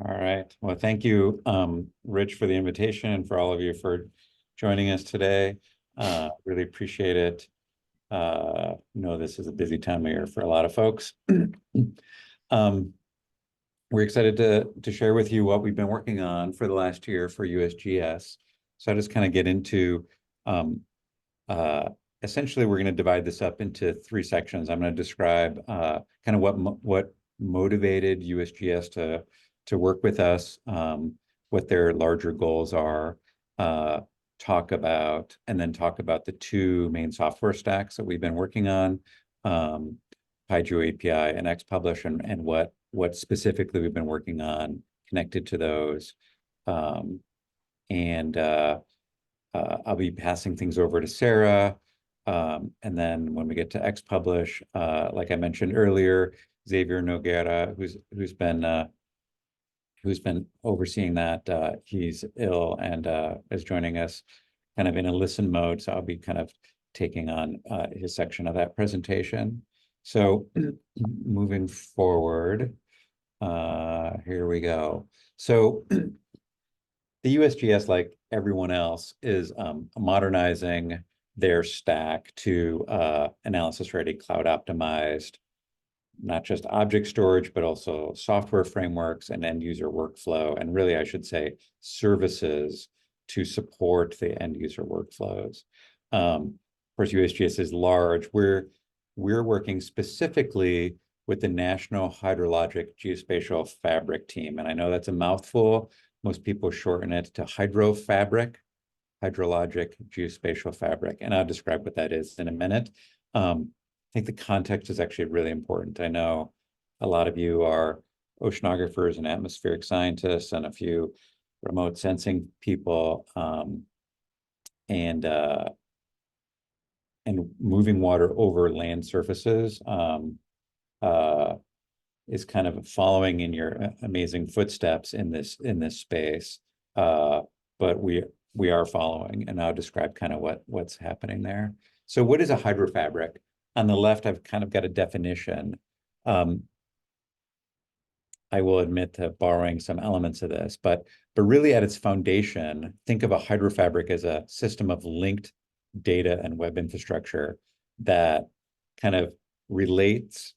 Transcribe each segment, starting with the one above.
All right. Well, thank you, Rich, for the invitation and for all of you for joining us today. Really appreciate it. Know this is a busy time of year for a lot of folks. We're excited to share with you what we've been working on for the last year for USGS. So I'll just kind of get into, essentially, we're going to divide this up into three sections. I'm going to describe kind of what motivated USGS to work with us, what their larger goals are, talk about the two main software stacks that we've been working on, pyGeoAPI and XPublish, and what specifically we've been working on connected to those. I'll be passing things over to Sarah. And then when we get to XPublish, like I mentioned earlier, Xavier Nogueira, who's been overseeing that, he's ill and is joining us kind of in a listen mode. So I'll be kind of taking on his section of that presentation. So moving forward, here we go. So the USGS, like everyone else, is modernizing their stack to analysis-ready, cloud-optimized, not just object storage, but also software frameworks and end-user workflow, and really, I should say, services to support the end-user workflows. Of course, USGS is large. We're working specifically with the National Hydrologic Geospatial Fabric team, and I know that's a mouthful. Most people shorten it to HydroFabric, Hydrologic Geospatial Fabric, and I'll describe what that is in a minute. I think the context is actually really important. I know a lot of you are oceanographers and atmospheric scientists and a few remote sensing people, and moving water over land surfaces is kind of following in your amazing footsteps in this space. But we are following, and I'll describe kind of what's happening there. So what is a hydrofabric? On the left, I've kind of got a definition. I will admit to borrowing some elements of this, but really at its foundation, think of a hydrofabric as a system of linked data and web infrastructure that kind of relates,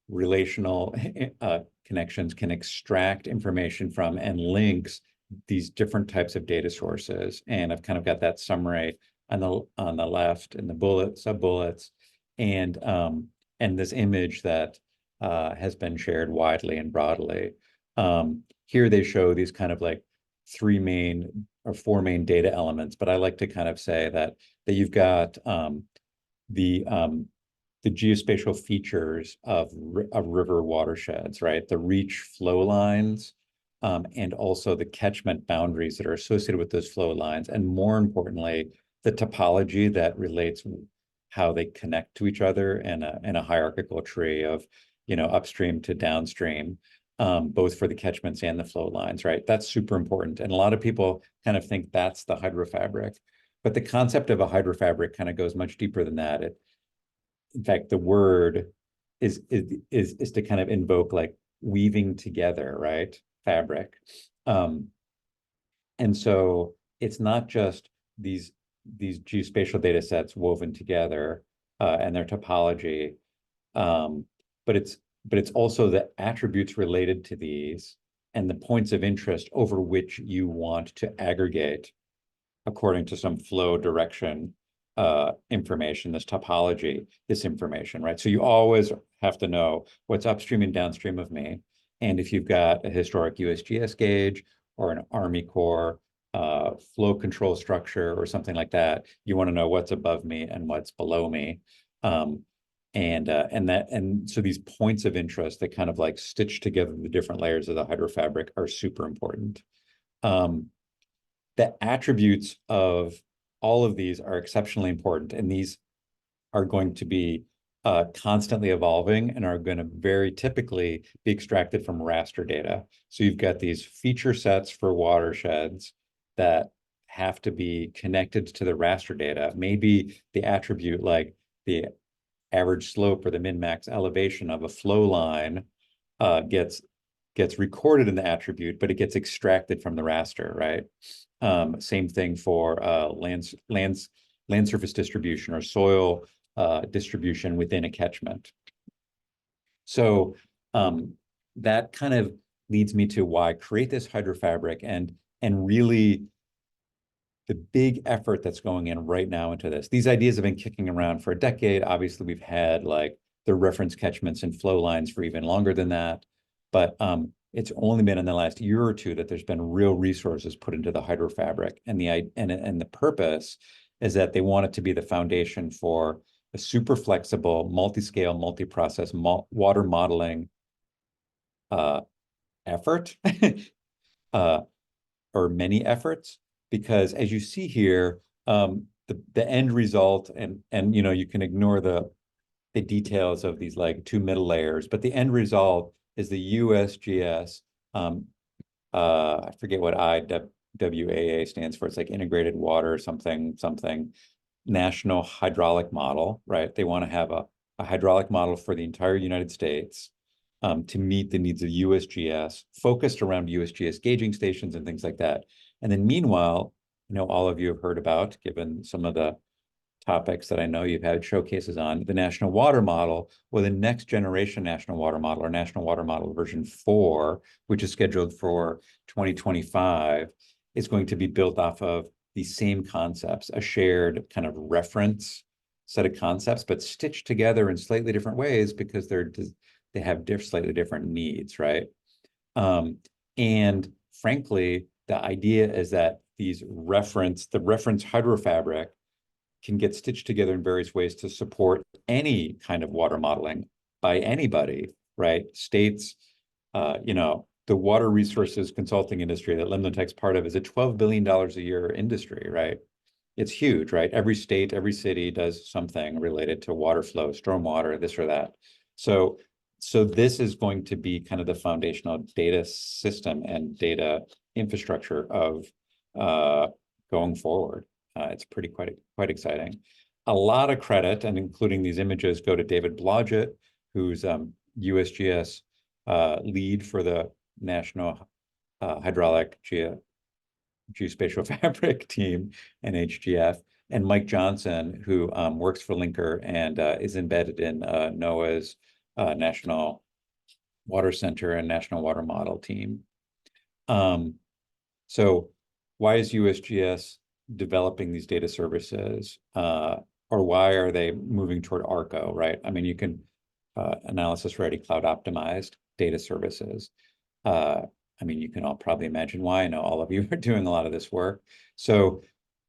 relational connections, can extract information from and links these different types of data sources. And I've kind of got that summary on the left in the sub-bullets. And this image that has been shared widely and broadly. Here they show these kind of like four main data elements, but I like to kind of say that you've got the geospatial features of river watersheds, right? The reach flow lines, and also the catchment boundaries that are associated with those flow lines, and more importantly, the topology that relates how they connect to each other in a hierarchical tree of, upstream to downstream, both for the catchments and the flow lines, right? That's super important. And a lot of people kind of think that's the hydrofabric, but the concept of a hydrofabric kind of goes much deeper than that. In fact, the word is to kind of invoke like weaving together, right? Fabric. And so it's not just these geospatial data sets woven together and their topology, but it's also the attributes related to these and the points of interest over which you want to aggregate according to some flow direction information, this topology, this information, right? So you always have to know what's upstream and downstream of me. And if you've got a historic USGS gauge or an Army Corps flow control structure or something like that, you want to know what's above me and what's below me. So these points of interest that kind of like stitch together the different layers of the hydrofabric are super important. The attributes of all of these are exceptionally important, and these are going to be constantly evolving and are going to very typically be extracted from raster data. So you've got these feature sets for watersheds that have to be connected to the raster data. Maybe the attribute like the average slope or the min-max elevation of a flow line gets gets recorded in the attribute, but it gets extracted from the raster, right? Same thing for land surface distribution or soil distribution within a catchment. So that kind of leads me to why create this hydrofabric and really the big effort that's going in right now into this. These ideas have been kicking around for a decade. Obviously, we've had like the reference catchments and flow lines for even longer than that. But it's only been in the last year or two that there's been real resources put into the hydrofabric. And the purpose is that they want it to be the foundation for a super flexible, multi-scale, multi-process water modeling effort or many efforts. Because as you see here, the end result, and you know, you can ignore the details of these like two middle layers, but the end result is the USGS, I forget what IWAA stands for. It's like integrated water something, national hydraulic model, right? They want to have a hydraulic model for the entire United States to meet the needs of USGS, focused around USGS gauging stations and things like that. And then meanwhile, you know, all of you have heard about, given some of the topics that I know you've had showcases on, the National Water Model, or the next generation National Water Model, or National Water Model version 4, which is scheduled for 2025, is going to be built off of the same concepts, a shared kind of reference set of concepts, but stitched together in slightly different ways because they have slightly different needs, right? And frankly, the idea is that the reference hydrofabric can get stitched together in various ways to support any kind of water modeling by anybody, right? States, you know, the water resources consulting industry that LimnoTech's part of is a $12 billion a year industry, right? It's huge, right? Every state, every city does something related to water flow, stormwater, this or that. So this is going to be kind of the foundational data system and data infrastructure of going forward. It's quite exciting. A lot of credit, and including these images, go to David Blodgett, who's USGS lead for the National Hydraulic Geospatial Fabric team, NHGF, and Mike Johnson, who works for Linker and is embedded in NOAA's National Water Center and National Water Model team. So why is USGS developing these data services, or why are they moving toward ARCO, right? I mean, you can analysis ready, cloud optimized data services. I mean, you can all probably imagine why. I know all of you are doing a lot of this work. So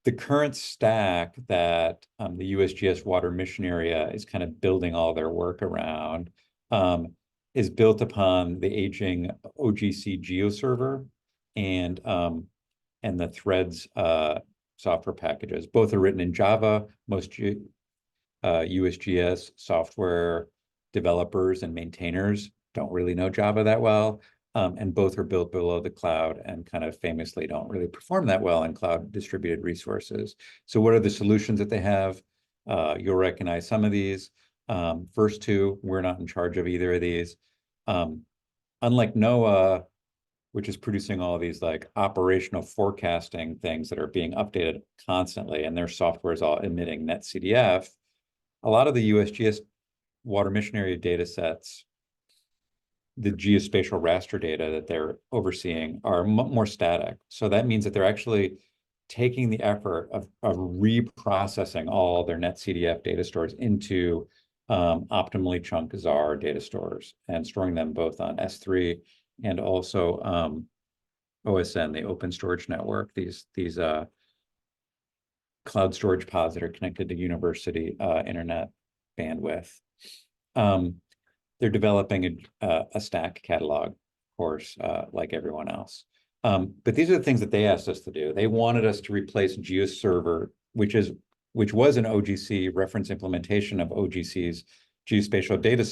the current stack that the USGS Water Mission Area is kind of building all their work around is built upon the aging OGC GeoServer and the THREDDS software packages. Both are written in Java. Most USGS software developers and maintainers don't really know Java that well. And both are built below the cloud and kind of famously don't really perform that well in cloud distributed resources. So what are the solutions that they have? You'll recognize some of these. First two, we're not in charge of either of these. Unlike NOAA, which is producing all of these like operational forecasting things that are being updated constantly, and their software is all emitting NetCDF, a lot of the USGS Water Mission Area data sets, the geospatial raster data that they're overseeing are more static. So that means that they're actually taking the effort of reprocessing all their NetCDF data stores into optimally chunked ZAR data stores and storing them both on S3 and also OSN, the Open Storage Network, these cloud storage pods that are connected to university internet bandwidth. They're developing a STAC catalog, of course, like everyone else. But these are the things that they asked us to do. They wanted us to replace GeoServer, which was an OGC reference implementation of OGC's geospatial data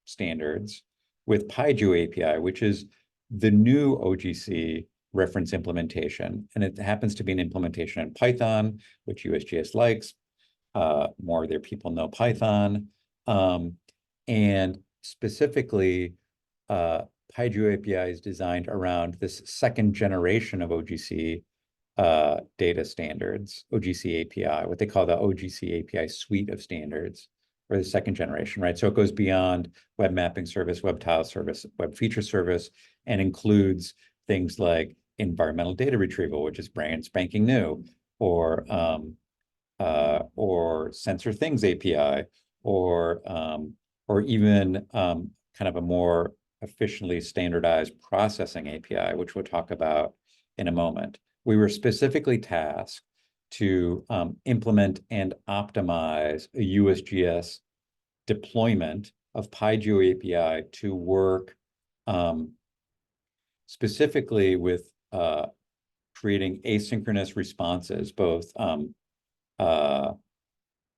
standards, with pyGeoAPI, which is the new OGC reference implementation. And it happens to be an implementation in Python, which USGS likes. More of their people know Python. And specifically, pyGeoAPI is designed around this second generation of OGC data standards, OGC API, what they call the OGC API suite of standards, or the second generation, right? So it goes beyond web mapping service, web tile service, web feature service, and includes things like environmental data retrieval, which is brand spanking new, or sensor things API, or even kind of a more efficiently standardized processing API, which we'll talk about in a moment. We were specifically tasked to implement and optimize a USGS deployment of pyGeoAPI to work specifically with creating asynchronous responses, both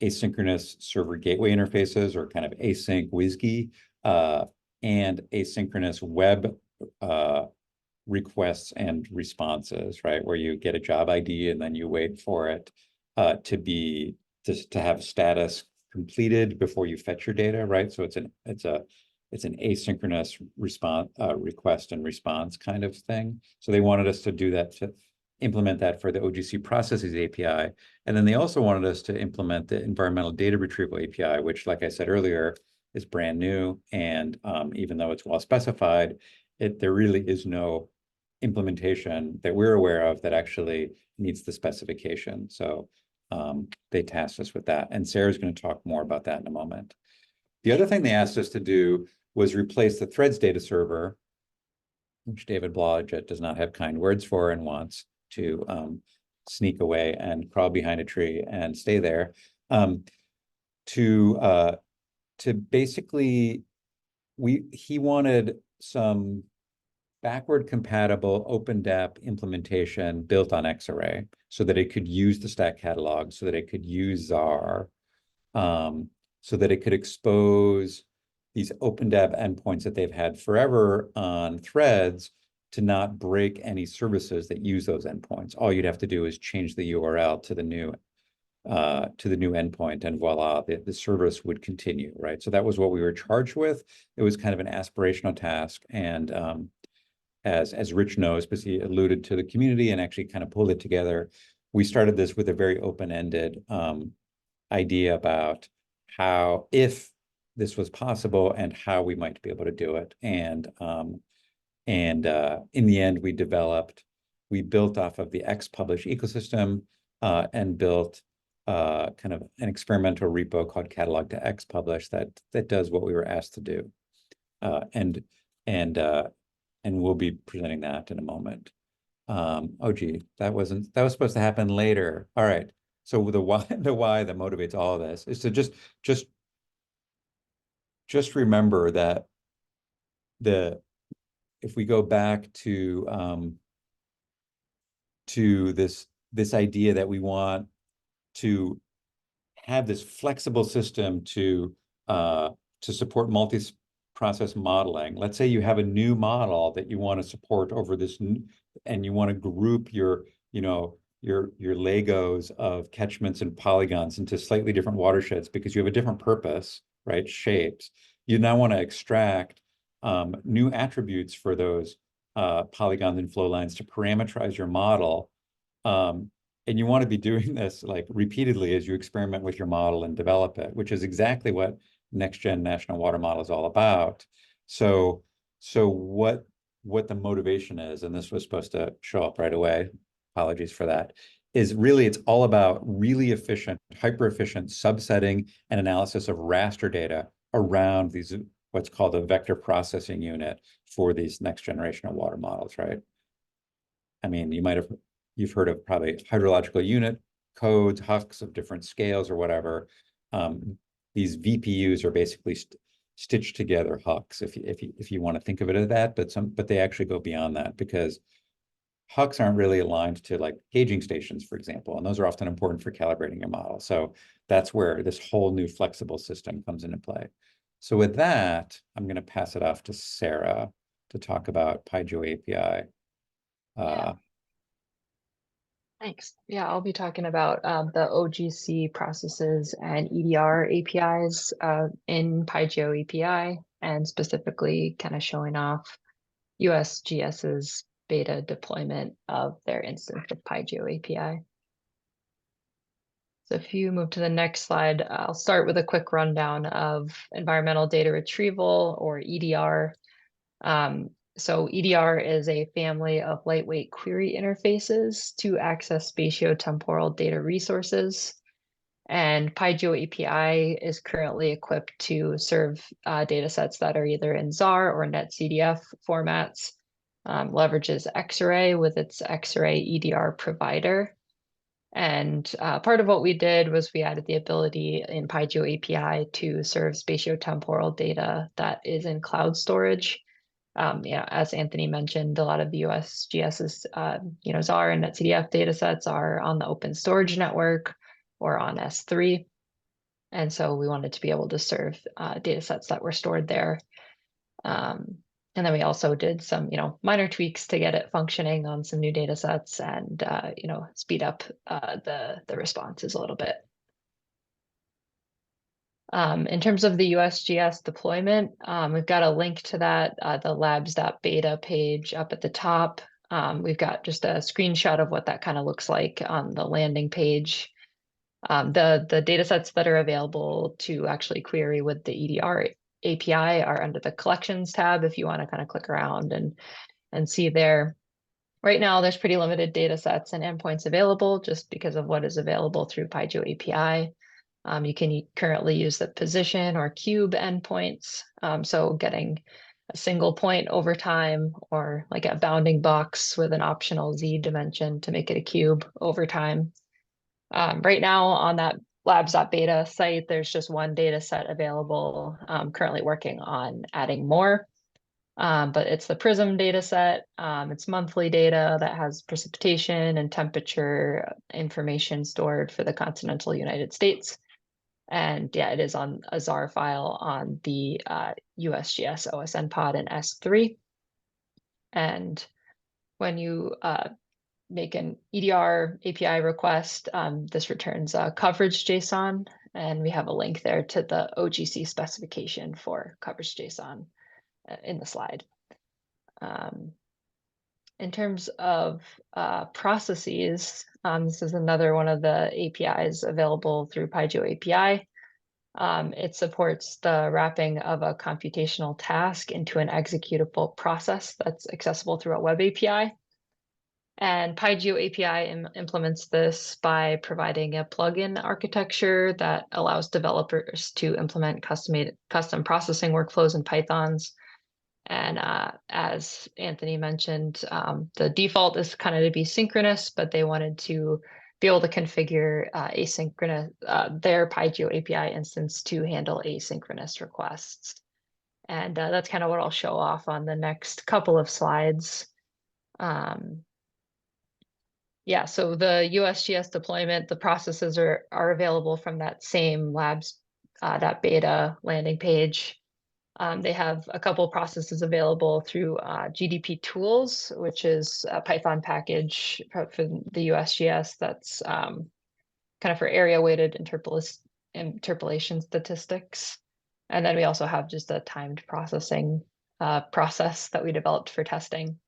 asynchronous server gateway interfaces, or kind of async WSGI, and asynchronous web requests and responses, right? Where you get a job ID and then you wait for it to have status completed before you fetch your data, right? So it's an asynchronous response, request and response kind of thing. So they wanted us to do that, to implement that for the OGC Processes API. And then they also wanted us to implement the Environmental Data Retrieval API, which, like I said earlier, is brand new. And even though it's well specified, there really is no implementation that we're aware of that actually meets the specification. So they tasked us with that. And Sarah's going to talk more about that in a moment. The other thing they asked us to do was replace the THREDDS Data Server, which David Blodgett does not have kind words for and wants to sneak away and crawl behind a tree and stay there, to basically, he wanted some backward compatible OPeNDAP implementation built on Xarray so that it could use the STAC catalog, so that it could use ZAR, so that it could expose these OPeNDAP endpoints that they've had forever on THREDDS to not break any services that use those endpoints. All you'd have to do is change the URL to the new endpoint, and voila, the service would continue, right? So that was what we were charged with. It was kind of an aspirational task, and as Rich knows, because he alluded to the community and actually kind of pulled it together, we started this with a very open-ended idea about how, if this was possible, and how we might be able to do it. And in the end, we built off of the Xpublish ecosystem and built kind of an experimental repo called Catalog-to-Xpublish that does what we were asked to do. And we'll be presenting that in a moment. Oh gee, that was supposed to happen later. All right. So the why that motivates all of this is to just remember that if we go back to this idea that we want to have this flexible system to support multi-process modeling. Let's say you have a new model that you want to support over this, and you want to group your Legos of catchments and polygons into slightly different watersheds because you have a different purpose, right? Shapes. You now want to extract new attributes for those polygons and flow lines to parameterize your model. And you want to be doing this like repeatedly as you experiment with your model and develop it, which is exactly what Next-Gen National Water Model is all about. So what the motivation is, and this was supposed to show up right away, apologies for that, is really it's all about really efficient, hyper-efficient subsetting and analysis of raster data around these, what's called a vector processing unit for these next generation of water models, right? I mean, you've heard of probably hydrological unit codes, husks of different scales or whatever. These VPUs are basically stitched together husks, if you want to think of it as that, but they actually go beyond that, because husks aren't really aligned to like gauging stations, for example, and those are often important for calibrating your model. So that's where this whole new flexible system comes into play. So with that, I'm going to pass it off to Sarah to talk about pyGeoAPI. Thanks. Yeah, I'll be talking about the OGC processes and EDR APIs in pyGeoAPI, and specifically kind of showing off USGS's beta deployment of their instance of pyGeoAPI. So if you move to the next slide, I'll start with a quick rundown of environmental data retrieval, or EDR. So EDR is a family of lightweight query interfaces to access spatiotemporal data resources. And pyGeoAPI is currently equipped to serve datasets that are either in ZAR or NetCDF formats, leverages Xarray with its Xarray EDR provider. And part of what we did was we added the ability in pyGeoAPI to serve spatiotemporal data that is in cloud storage. Yeah, as Anthony mentioned, a lot of the USGS's ZAR and NetCDF datasets are on the Open Storage Network or on S3. And so we wanted to be able to serve datasets that were stored there. And then we also did some, minor tweaks to get it functioning on some new datasets and, speed up the responses a little bit. In terms of the USGS deployment, we've got a link to that, the labs.beta page up at the top. We've got just a screenshot of what that kind of looks like on the landing page. The datasets that are available to actually query with the EDR API are under the collections tab if you want to kind of click around and see there. Right now, there's pretty limited datasets and endpoints available just because of what is available through pyGeoAPI. You can currently use the position or cube endpoints, so getting a single point over time, or like a bounding box with an optional Z dimension to make it a cube over time. Right now on that labs.beta site, there's just one data set available. I'm currently working on adding more, but it's the PRISM data set. It's monthly data that has precipitation and temperature information stored for the continental United States. And yeah, it is on a ZAR file on the USGS OSN pod in S3. And when you make an EDR API request, this returns a coverage JSON, and we have a link there to the OGC specification for coverage JSON in the slide. In terms of processes, this is another one of the APIs available through pyGeoAPI. It supports the wrapping of a computational task into an executable process that's accessible through a web API. And pyGeoAPI implements this by providing a plugin architecture that allows developers to implement custom processing workflows in Pythons. And as Anthony mentioned, the default is kind of to be synchronous, but they wanted to be able to configure asynchronous, their pyGeoAPI instance to handle asynchronous requests. And that's kind of what I'll show off on the next couple of slides. Yeah, so the USGS deployment, the processes are available from that same labs.beta landing page. They have a couple of processes available through GDP tools, which is a Python package for the USGS that's kind of for area-weighted interpolation statistics. And then we also have just a timed processing process that we developed for testing.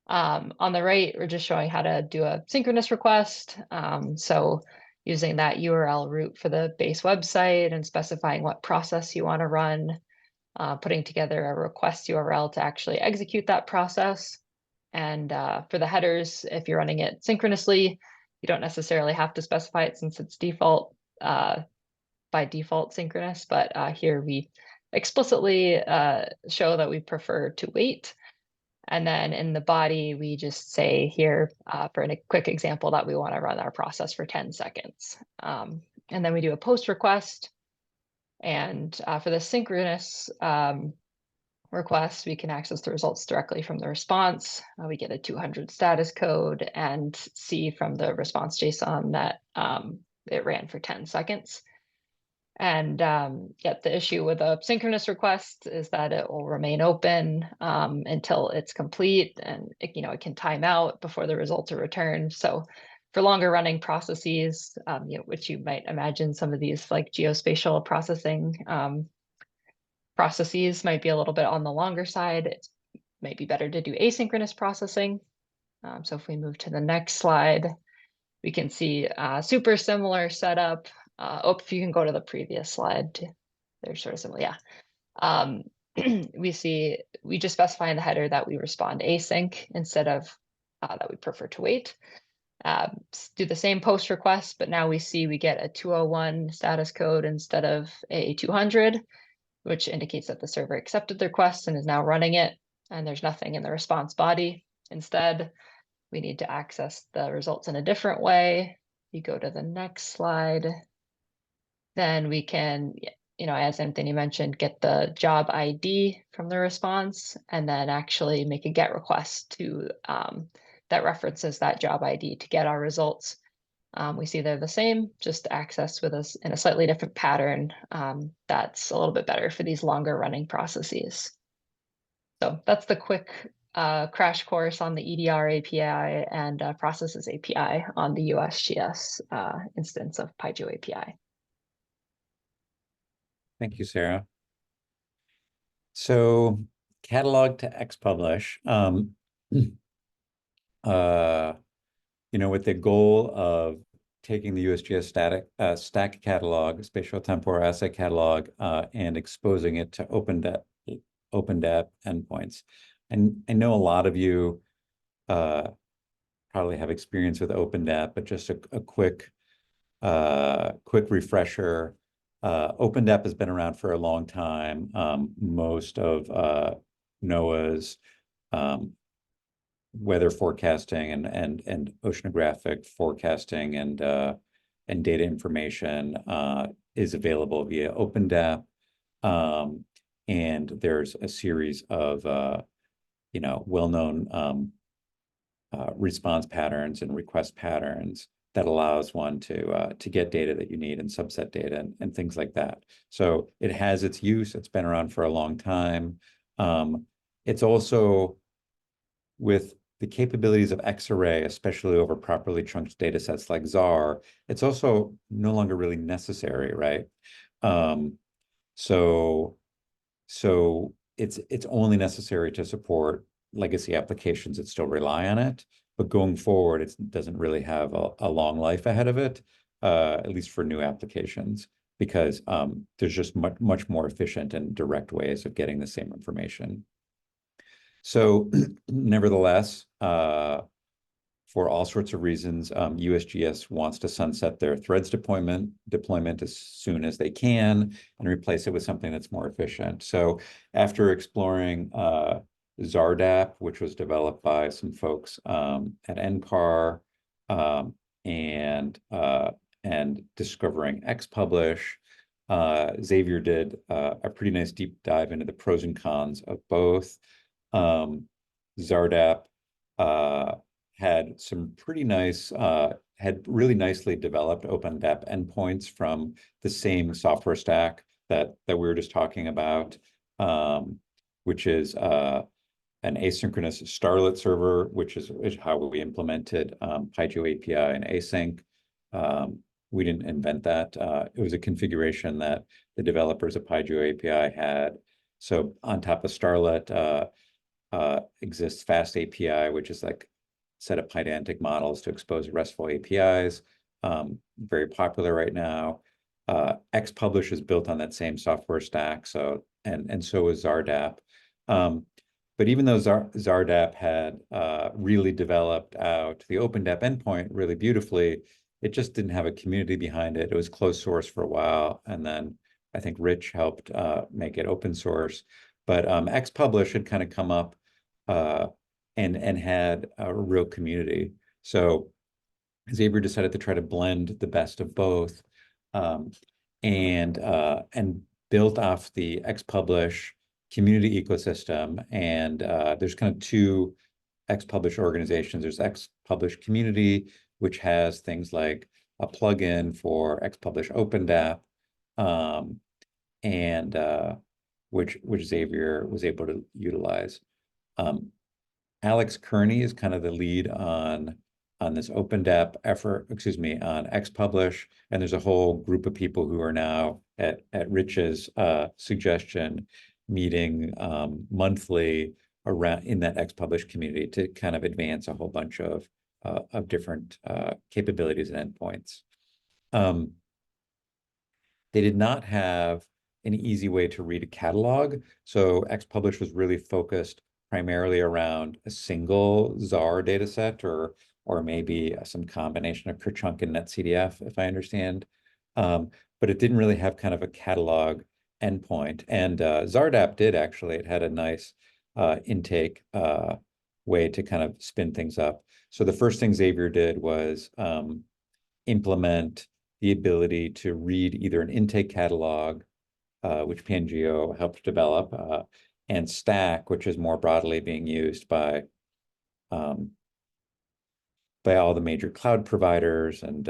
On the right, we're just showing how to do a synchronous request. So using that URL root for the base website and specifying what process you want to run, putting together a request URL to actually execute that process. And for the headers, if you're running it synchronously, you don't necessarily have to specify it since it's default by default synchronous, but here we explicitly show that we prefer to wait. And then in the body, we just say here for a quick example that we want to run our process for 10 seconds. And then we do a post request. And for the synchronous request, we can access the results directly from the response. We get a 200 status code and see from the response JSON that it ran for 10 seconds. And yet the issue with a synchronous request is that it will remain open until it's complete, and it can time out before the results are returned. So for longer running processes, which you might imagine some of these like geospatial processing processes might be a little bit on the longer side, it's might be better to do asynchronous processing. So if we move to the next slide, we can see super similar setup. If you can go to the previous slide, they're sort of similar, yeah. We just specify in the header that we respond async instead of that we prefer to wait. Do the same post request, but now we see we get a 201 status code instead of a 200, which indicates that the server accepted the request and is now running it, and there's nothing in the response body. Instead, we need to access the results in a different way. You go to the next slide, then we can, as Anthony mentioned, get the job ID from the response, and then actually make a GET request to that references that job ID to get our results. We see they're the same, just accessed with us in a slightly different pattern. That's a little bit better for these longer running processes. So that's the quick crash course on the EDR API and Processes API on the USGS instance of pyGeoAPI. Thank you, Sarah. So Catalog-to-Xpublish, with the goal of taking the USGS STAC catalog, SpatioTemporal Asset Catalog, and exposing it to OPeNDAP endpoints. And I know a lot of you probably have experience with OPeNDAP, but just a quick refresher. OPeNDAP has been around for a long time. Most of NOAA's weather forecasting and oceanographic forecasting and data information is available via OPeNDAP. And there's a series of well-known response patterns and request patterns that allows one to get data that you need and subset data and things like that. So it has its use. It's been around for a long time. It's also, with the capabilities of Xarray, especially over properly chunked data sets like ZAR, it's also no longer really necessary, right? So it's only necessary to support legacy applications that still rely on it. But going forward, it doesn't really have a long life ahead of it, at least for new applications, because there's just much more efficient and direct ways of getting the same information. So nevertheless, for all sorts of reasons, USGS wants to sunset their THREDDS deployment as soon as they can and replace it with something that's more efficient. So after exploring ZARDAP, which was developed by some folks at NCAR, and discovering XPublish, Xavier did a pretty nice deep dive into the pros and cons of both. ZARDAP had some pretty nice, had really nicely developed OPeNDAP endpoints from the same software stack that we were just talking about, which is an asynchronous Starlet server, which is how we implemented pyGeoAPI and async. We didn't invent that. It was a configuration that the developers of pyGeoAPI had. So on top of Starlet exists Fast API, which is like set of Pydantic models to expose RESTful APIs. Very popular right now. XPublish is built on that same software stack, so and so is ZARDAP. But even though ZARDAP had really developed out the OPeNDAP endpoint really beautifully, it just didn't have a community behind it. It was closed source for a while, and then I think Rich helped make it open source. But XPublish had kind of come up and had a real community. So Xavier decided to try to blend the best of both, and built off the XPublish community ecosystem. And there's kind of two XPublish organizations. There's XPublish Community, which has things like a plugin for XPublish OPeNDAP, and which Xavier was able to utilize. Alex Kearney is kind of the lead on this OPeNDAP effort, on XPublish, and there's a whole group of people who are now at Rich's suggestion meeting monthly around in that XPublish community to kind of advance a whole bunch of different capabilities and endpoints. They did not have an easy way to read a catalog. So XPublish was really focused primarily around a single ZAR data set or maybe some combination of Kerchunk and NetCDF, if I understand. But it didn't really have kind of a catalog endpoint. And ZARDAP did actually. It had a nice intake way to kind of spin things up. So the first thing Xavier did was implement the ability to read either an intake catalog, which Pangeo helped develop, and STAC, which is more broadly being used by all the major cloud providers and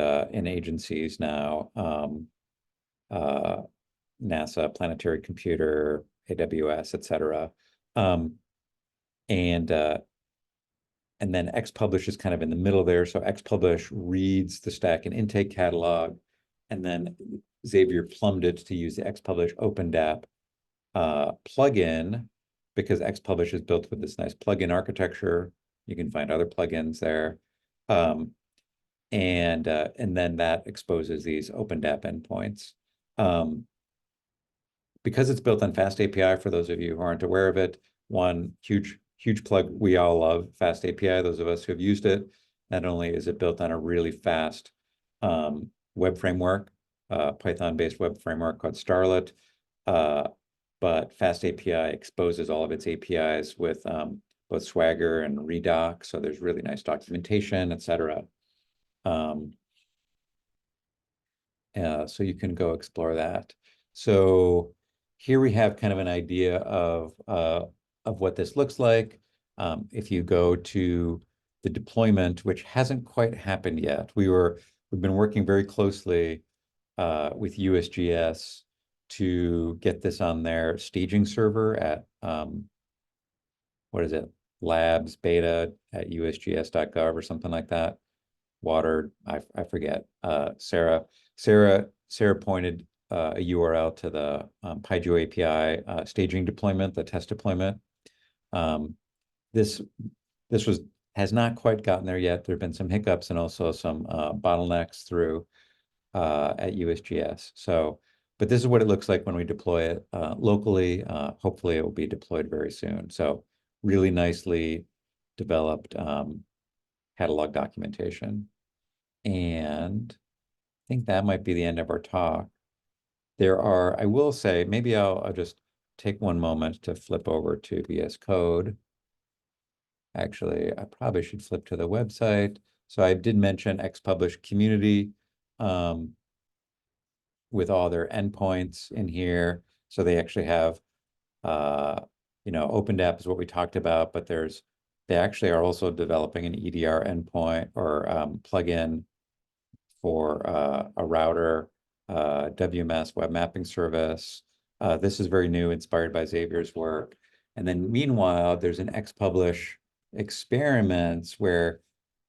agencies now, NASA, Planetary Computer, AWS, et cetera. And then XPublish is kind of in the middle there. So XPublish reads the STAC and intake catalog, and then Xavier plumbed it to use the XPublish OPeNDAP plugin, because XPublish is built with this nice plugin architecture. You can find other plugins there. And then that exposes these OPeNDAP endpoints. Because it's built on FastAPI, for those of you who aren't aware of it, one huge plug. We all love FastAPI, those of us who have used it. Not only is it built on a really fast web framework, Python-based web framework called Starlet, but FastAPI exposes all of its APIs with both Swagger and Redoc, so there's really nice documentation, et cetera. So you can go explore that. So here we have kind of an idea of what this looks like. If you go to the deployment, which hasn't quite happened yet, we've been working very closely with USGS to get this on their staging server at what is it, labs beta at usgs.gov or something like that. Water, I forget. Sarah pointed a URL to the pyGeoAPI staging deployment, the test deployment. This has not quite gotten there yet. There have been some hiccups and also some bottlenecks through at USGS. So, but this is what it looks like when we deploy it locally. Hopefully it will be deployed very soon. So really nicely developed catalog documentation. And I think that might be the end of our talk. I will say, maybe I'll just take one moment to flip over to VS Code. Actually, I probably should flip to the website. So I did mention XPublish community with all their endpoints in here. So they actually have, OPeNDAP is what we talked about, but they actually are also developing an EDR endpoint or plugin for a router, WMS web mapping service. This is very new, inspired by Xavier's work. And then meanwhile, there's an XPublish experiments where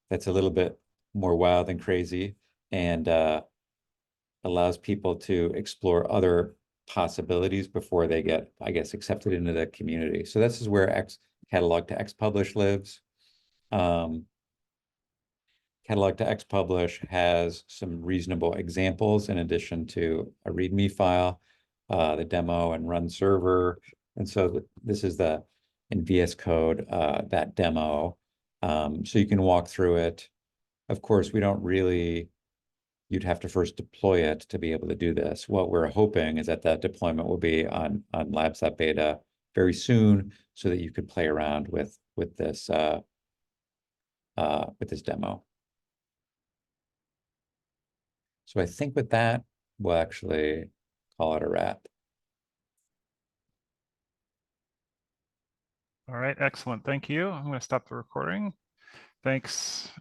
that's a little bit more wild and crazy and allows people to explore other possibilities before they get, I guess, accepted into the community. So this is where Catalog-to-Xpublish lives. Catalog-to-Xpublish has some reasonable examples in addition to a README file, the demo and run server. And so this is in VS Code, that demo. So you can walk through it. Of course, you'd have to first deploy it to be able to do this. What we're hoping is that deployment will be on labs.beta very soon so that you could play around with this demo. So I think with that, we'll actually call it a wrap. All right, excellent. Thank you. I'm going to stop the recording. Thanks,